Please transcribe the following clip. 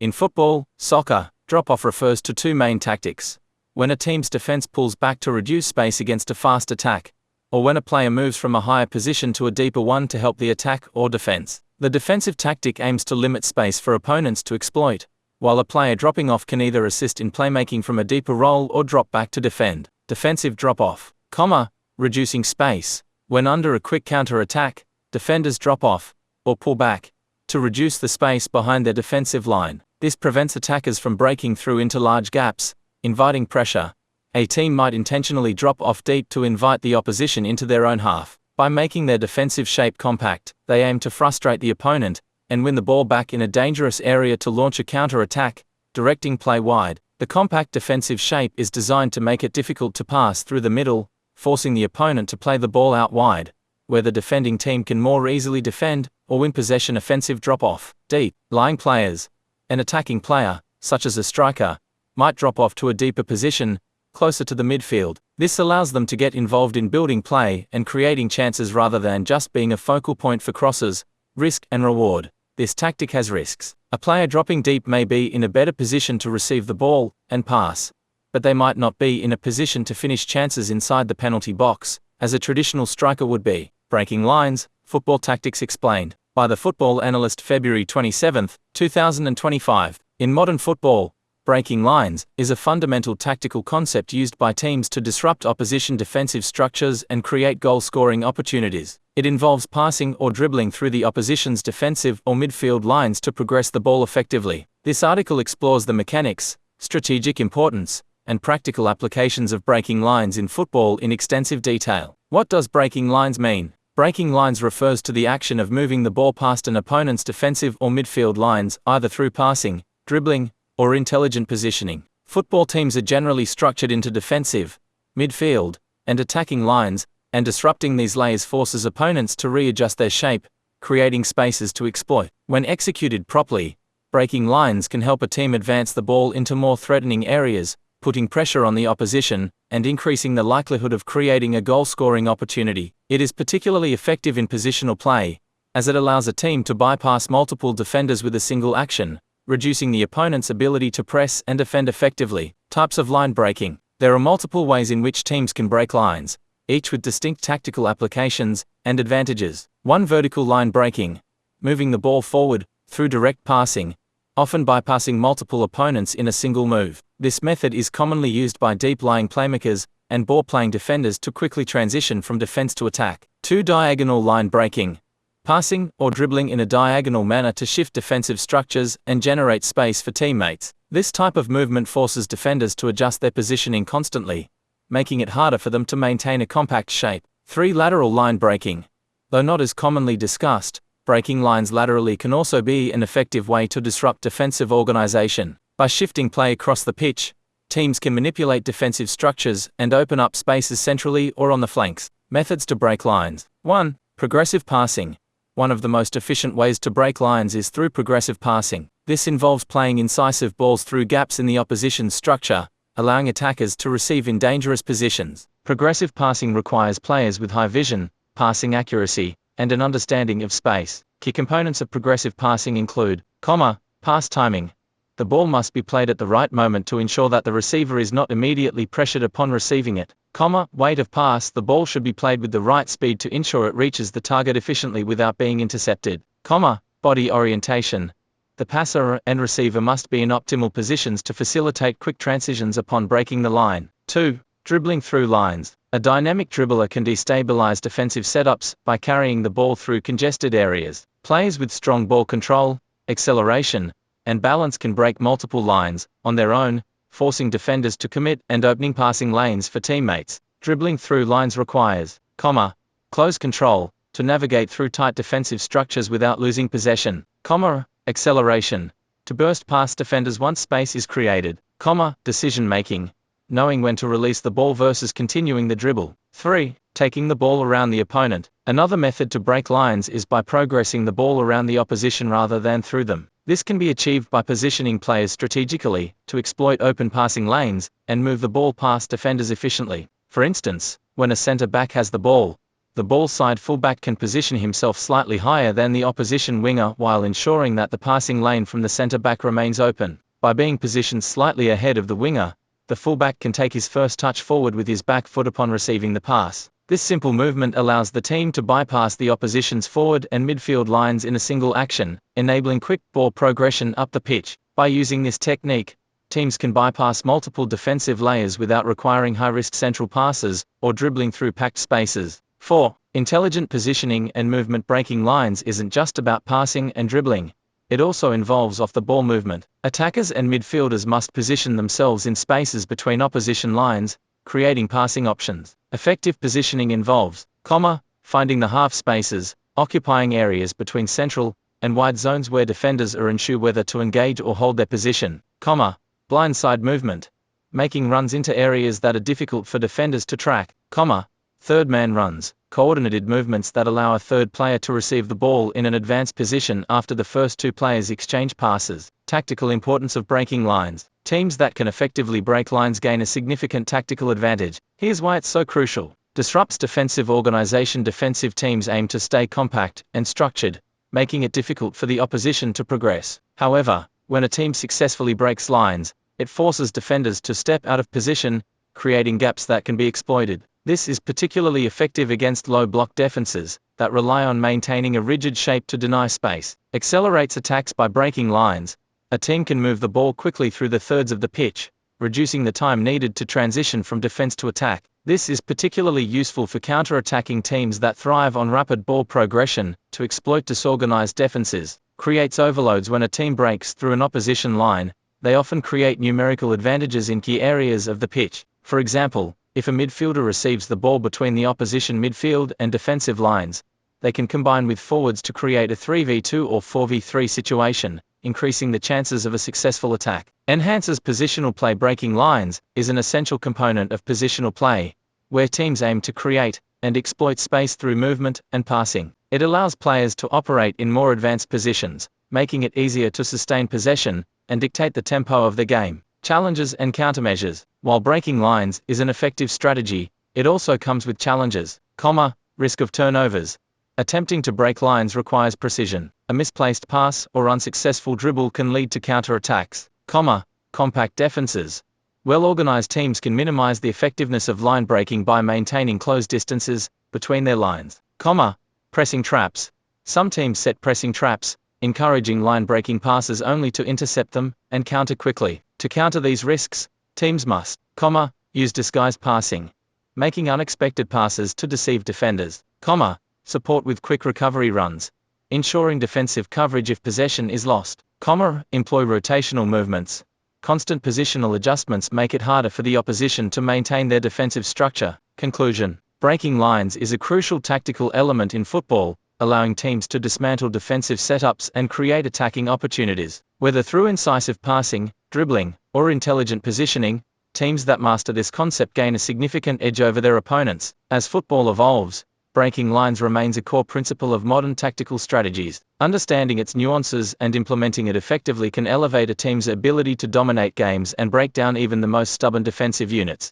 In football, soccer, drop-off refers to two main tactics. When a team's defense pulls back to reduce space against a fast attack, or when a player moves from a higher position to a deeper one to help the attack or defense. The defensive tactic aims to limit space for opponents to exploit, while a player dropping off can either assist in playmaking from a deeper role or drop back to defend. Defensive drop-off, reducing space. When under a quick counter-attack, defenders drop off, or pull back, to reduce the space behind their defensive line. This prevents attackers from breaking through into large gaps, inviting pressure. A team might intentionally drop off deep to invite the opposition into their own half. By making their defensive shape compact, they aim to frustrate the opponent and win the ball back in a dangerous area to launch a counter-attack, directing play wide. The compact defensive shape is designed to make it difficult to pass through the middle, forcing the opponent to play the ball out wide, where the defending team can more easily defend or win possession. Offensive drop-off, deep lying players. An attacking player, such as a striker, might drop off to a deeper position, closer to the midfield. This allows them to get involved in building play and creating chances rather than just being a focal point for crosses. Risk and reward. This tactic has risks. A player dropping deep may be in a better position to receive the ball and pass, but they might not be in a position to finish chances inside the penalty box, as a traditional striker would be. Breaking lines, football tactics explained, by the Football Analyst, February 27, 2025. In modern football, breaking lines is a fundamental tactical concept used by teams to disrupt opposition defensive structures and create goal-scoring opportunities. It involves passing or dribbling through the opposition's defensive or midfield lines to progress the ball effectively. This article explores the mechanics, strategic importance, and practical applications of breaking lines in football in extensive detail. What does breaking lines mean? Breaking lines refers to the action of moving the ball past an opponent's defensive or midfield lines, either through passing, dribbling, or intelligent positioning. Football teams are generally structured into defensive, midfield, and attacking lines, and disrupting these layers forces opponents to readjust their shape, creating spaces to exploit. When executed properly, breaking lines can help a team advance the ball into more threatening areas, putting pressure on the opposition, and increasing the likelihood of creating a goal-scoring opportunity. It is particularly effective in positional play, as it allows a team to bypass multiple defenders with a single action, reducing the opponent's ability to press and defend effectively. Types of line breaking. There are multiple ways in which teams can break lines, each with distinct tactical applications and advantages. 1. Vertical line breaking. Moving the ball forward, through direct passing, often bypassing multiple opponents in a single move. This method is commonly used by deep-lying playmakers and ball-playing defenders to quickly transition from defense to attack. 2. Diagonal line breaking. Passing or dribbling in a diagonal manner to shift defensive structures and generate space for teammates. This type of movement forces defenders to adjust their positioning constantly, making it harder for them to maintain a compact shape. 3. Lateral line breaking. Though not as commonly discussed, breaking lines laterally can also be an effective way to disrupt defensive organization. By shifting play across the pitch, teams can manipulate defensive structures and open up spaces centrally or on the flanks. Methods to break lines. 1. Progressive passing. One of the most efficient ways to break lines is through progressive passing. This involves playing incisive balls through gaps in the opposition's structure, allowing attackers to receive in dangerous positions. Progressive passing requires players with high vision, passing accuracy, and an understanding of space. Key components of progressive passing include, pass timing. The ball must be played at the right moment to ensure that the receiver is not immediately pressured upon receiving it. Weight of pass. The ball should be played with the right speed to ensure it reaches the target efficiently without being intercepted. Body orientation. The passer and receiver must be in optimal positions to facilitate quick transitions upon breaking the line. 2. Dribbling through lines. A dynamic dribbler can destabilize defensive setups by carrying the ball through congested areas. Players with strong ball control, acceleration, and balance can break multiple lines on their own, forcing defenders to commit and opening passing lanes for teammates. Dribbling through lines requires, close control, to navigate through tight defensive structures without losing possession. Acceleration, to burst past defenders once space is created. Decision-making, knowing when to release the ball versus continuing the dribble. 3. Taking the ball around the opponent. Another method to break lines is by progressing the ball around the opposition rather than through them. This can be achieved by positioning players strategically to exploit open passing lanes and move the ball past defenders efficiently. For instance, when a center back has the ball, The ball side fullback can position himself slightly higher than the opposition winger while ensuring that the passing lane from the centre back remains open. By being positioned slightly ahead of the winger, the fullback can take his first touch forward with his back foot upon receiving the pass. This simple movement allows the team to bypass the opposition's forward and midfield lines in a single action, enabling quick ball progression up the pitch. By using this technique, teams can bypass multiple defensive layers without requiring high-risk central passes or dribbling through packed spaces. 4. Intelligent positioning and movement. Breaking lines isn't just about passing and dribbling. It also involves off-the-ball movement. Attackers and midfielders must position themselves in spaces between opposition lines, creating passing options. Effective positioning involves, finding the half spaces, occupying areas between central and wide zones where defenders are unsure whether to engage or hold their position, blindside movement, making runs into areas that are difficult for defenders to track, third man runs, coordinated movements that allow a third player to receive the ball in an advanced position after the first two players exchange passes. Tactical importance of breaking lines. Teams that can effectively break lines gain a significant tactical advantage. Here's why it's so crucial. Disrupts defensive organization. Defensive teams aim to stay compact and structured, making it difficult for the opposition to progress. However, when a team successfully breaks lines, it forces defenders to step out of position, creating gaps that can be exploited. This is particularly effective against low block defenses that rely on maintaining a rigid shape to deny space. Accelerates attacks. By breaking lines, a team can move the ball quickly through the thirds of the pitch, reducing the time needed to transition from defense to attack. This is particularly useful for counter-attacking teams that thrive on rapid ball progression to exploit disorganized defenses. Creates overloads. When a team breaks through an opposition line, they often create numerical advantages in key areas of the pitch. For example, if a midfielder receives the ball between the opposition midfield and defensive lines, they can combine with forwards to create a 3v2 or 4v3 situation, increasing the chances of a successful attack. Enhances positional play. Breaking lines is an essential component of positional play, where teams aim to create and exploit space through movement and passing. It allows players to operate in more advanced positions, making it easier to sustain possession and dictate the tempo of the game. Challenges and countermeasures. While breaking lines is an effective strategy, it also comes with challenges, risk of turnovers. Attempting to break lines requires precision. A misplaced pass or unsuccessful dribble can lead to counterattacks, compact defenses. Well-organized teams can minimize the effectiveness of line breaking by maintaining close distances between their lines, pressing traps. Some teams set pressing traps, encouraging line-breaking passes only to intercept them and counter quickly. To counter these risks, teams must, use disguised passing, making unexpected passes to deceive defenders, support with quick recovery runs, ensuring defensive coverage if possession is lost, employ rotational movements. Constant positional adjustments make it harder for the opposition to maintain their defensive structure. Conclusion. Breaking lines is a crucial tactical element in football, allowing teams to dismantle defensive setups and create attacking opportunities. Whether through incisive passing, dribbling, or intelligent positioning, teams that master this concept gain a significant edge over their opponents. As football evolves, breaking lines remains a core principle of modern tactical strategies. Understanding its nuances and implementing it effectively can elevate a team's ability to dominate games and break down even the most stubborn defensive units.